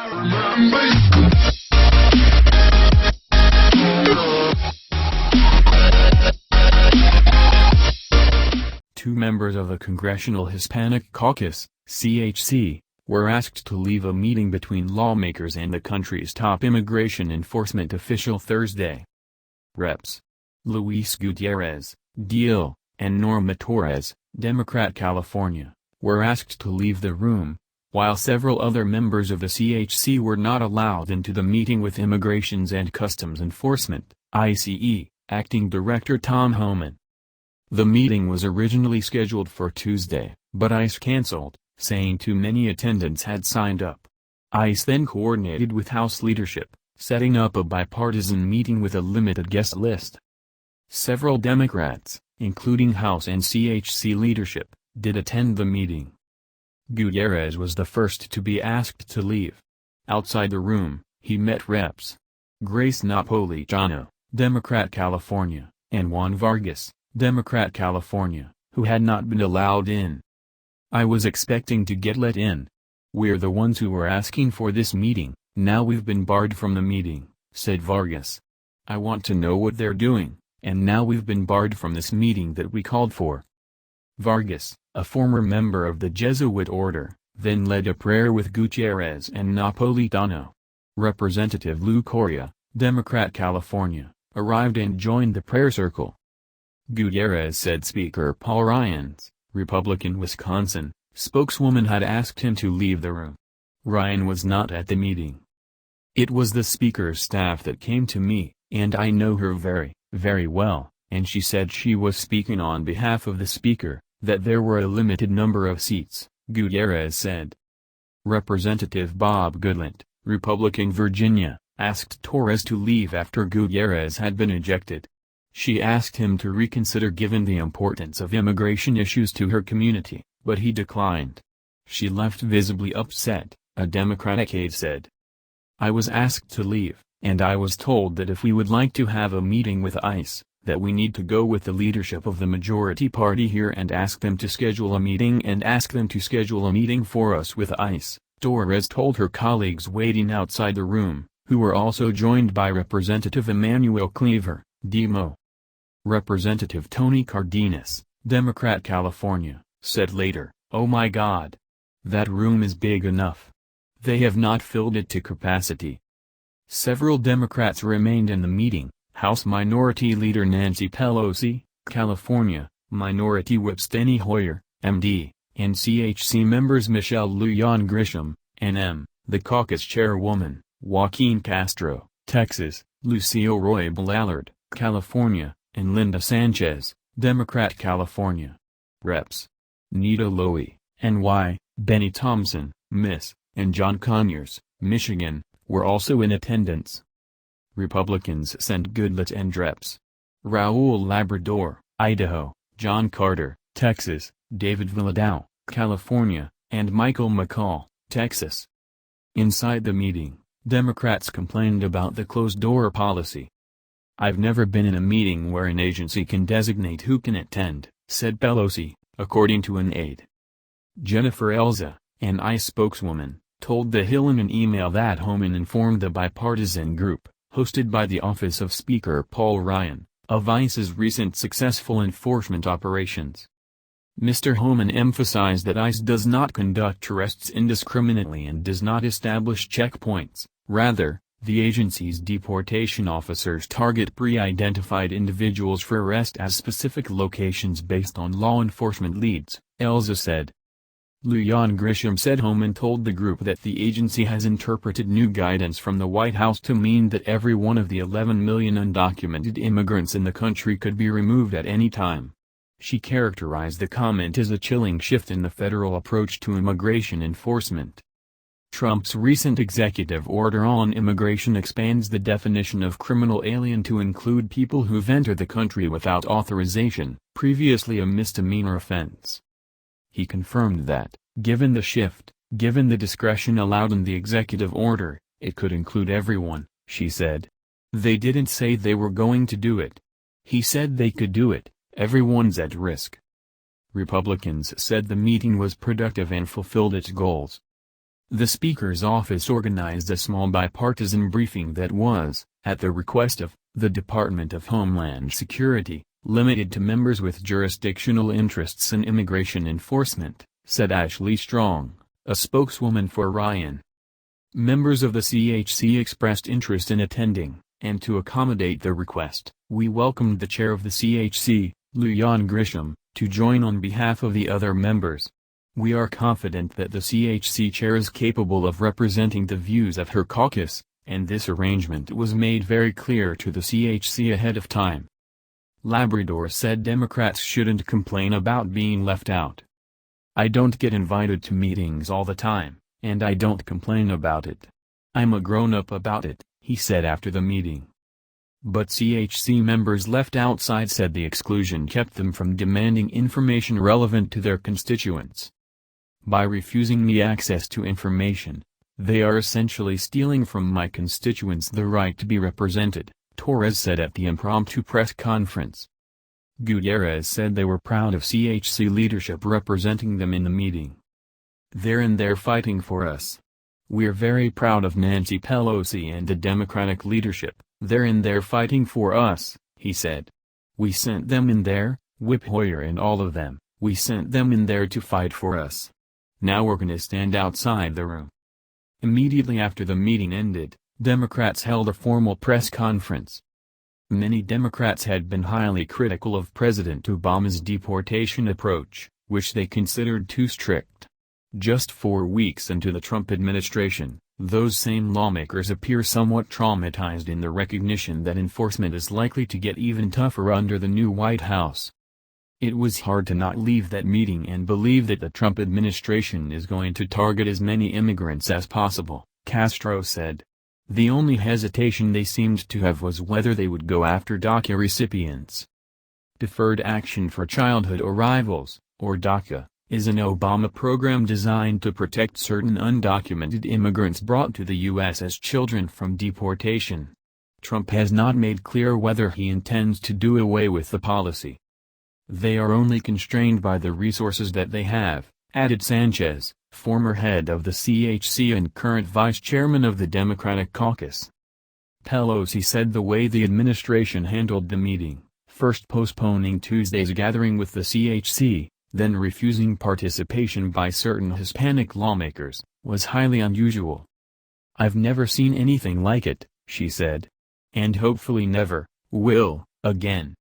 Two members of the Congressional Hispanic Caucus, CHC, were asked to leave a meeting between lawmakers and the country's top immigration enforcement official Thursday. Reps. Luis Gutierrez, DL, and Norma Torres, Democrat California, were asked to leave the room, while several other members of the CHC were not allowed into the meeting with Immigrations and Customs Enforcement, ICE, Acting Director Tom Homan. The meeting was originally scheduled for Tuesday, but ICE canceled, saying too many attendants had signed up. ICE then coordinated with House leadership, setting up a bipartisan meeting with a limited guest list. Several Democrats, including House and CHC leadership, did attend the meeting. Gutierrez was the first to be asked to leave. Outside the room, he met Reps. Grace Napolitano, Democrat California, and Juan Vargas, Democrat California, who had not been allowed in. "I was expecting to get let in. We're the ones who were asking for this meeting, now we've been barred from the meeting," said Vargas. "I want to know what they're doing, and now we've been barred from this meeting that we called for." Vargas, a former member of the Jesuit order, then led a prayer with Gutierrez and Napolitano. Representative Lou Correa, Democrat California, arrived and joined the prayer circle. Gutierrez said Speaker Paul Ryan's, Republican Wisconsin, spokeswoman had asked him to leave the room. Ryan was not at the meeting. "It was the Speaker's staff that came to me, and I know her very, very well, and she said she was speaking on behalf of the Speaker, that there were a limited number of seats," Gutierrez said. Representative Bob Goodlatte, Republican Virginia, asked Torres to leave after Gutierrez had been ejected. She asked him to reconsider given the importance of immigration issues to her community, but he declined. She left visibly upset, a Democratic aide said. "I was asked to leave, and I was told that if we would like to have a meeting with ICE, that we need to go with the leadership of the majority party here and ask them to schedule a meeting and ask them to schedule a meeting for us with ICE," Torres told her colleagues waiting outside the room, who were also joined by Representative Emanuel Cleaver, DMO. Representative Tony Cardenas, Democrat California, said later, "Oh my God! That room is big enough. They have not filled it to capacity." Several Democrats remained in the meeting. House Minority Leader Nancy Pelosi, California, Minority Whip Steny Hoyer, MD, and CHC members Michelle Lujan Grisham, NM, the caucus chairwoman, Joaquin Castro, Texas, Lucio Roy Ballard, California, and Linda Sanchez, Democrat California. Reps. Nita Lowey, NY, Benny Thompson, Miss, and John Conyers, Michigan, were also in attendance. Republicans sent Goodlatte and Reps. Raul Labrador, Idaho, John Carter, Texas, David Villadao, California, and Michael McCall, Texas. Inside the meeting, Democrats complained about the closed-door policy. "I've never been in a meeting where an agency can designate who can attend," said Pelosi, according to an aide. Jennifer Elza, an ICE spokeswoman, told The Hill in an email that Homan informed the bipartisan group, hosted by the Office of Speaker Paul Ryan, of ICE's recent successful enforcement operations. Mr. Homan emphasized that ICE does not conduct arrests indiscriminately and does not establish checkpoints. Rather, the agency's deportation officers target pre-identified individuals for arrest at specific locations based on law enforcement leads, Elza said. Lujan Grisham said Homan told the group that the agency has interpreted new guidance from the White House to mean that every one of the 11 million undocumented immigrants in the country could be removed at any time. She characterized the comment as a chilling shift in the federal approach to immigration enforcement. Trump's recent executive order on immigration expands the definition of criminal alien to include people who've entered the country without authorization, previously a misdemeanor offense. He confirmed that, given the shift, given the discretion allowed in the executive order, it could include everyone, she said. "They didn't say they were going to do it. He said they could do it, everyone's at risk." Republicans said the meeting was productive and fulfilled its goals. The Speaker's office organized a small bipartisan briefing that was, at the request of, the Department of Homeland Security, limited to members with jurisdictional interests in immigration enforcement, said Ashley Strong, a spokeswoman for Ryan. Members of the CHC expressed interest in attending, and to accommodate the request, we welcomed the chair of the CHC, Lujan Grisham, to join on behalf of the other members. We are confident that the CHC chair is capable of representing the views of her caucus, and this arrangement was made very clear to the CHC ahead of time. Labrador said Democrats shouldn't complain about being left out. I don't get invited to meetings all the time, and I don't complain about it. I'm a grown-up about it, he said after the meeting. But CHC members left outside said the exclusion kept them from demanding information relevant to their constituents. By refusing me access to information, they are essentially stealing from my constituents the right to be represented, Torres said at the impromptu press conference. Gutierrez said they were proud of CHC leadership representing them in the meeting. They're in there fighting for us. We're very proud of Nancy Pelosi and the Democratic leadership, they're in there fighting for us, he said. We sent them in there, Whip Hoyer and all of them, we sent them in there to fight for us. Now we're gonna stand outside the room. Immediately after the meeting ended, Democrats held a formal press conference. Many Democrats had been highly critical of President Obama's deportation approach, which they considered too strict. Just 4 weeks into the Trump administration, those same lawmakers appear somewhat traumatized in the recognition that enforcement is likely to get even tougher under the new White House. It was hard to not leave that meeting and believe that the Trump administration is going to target as many immigrants as possible, Castro said. The only hesitation they seemed to have was whether they would go after DACA recipients. Deferred Action for Childhood Arrivals, or DACA, is an Obama program designed to protect certain undocumented immigrants brought to the U.S. as children from deportation. Trump has not made clear whether he intends to do away with the policy. They are only constrained by the resources that they have, added Sanchez, former head of the CHC and current vice chairman of the Democratic Caucus. Pelosi said the way the administration handled the meeting, first postponing Tuesday's gathering with the CHC, then refusing participation by certain Hispanic lawmakers, was highly unusual. I've never seen anything like it, she said. And hopefully never will again.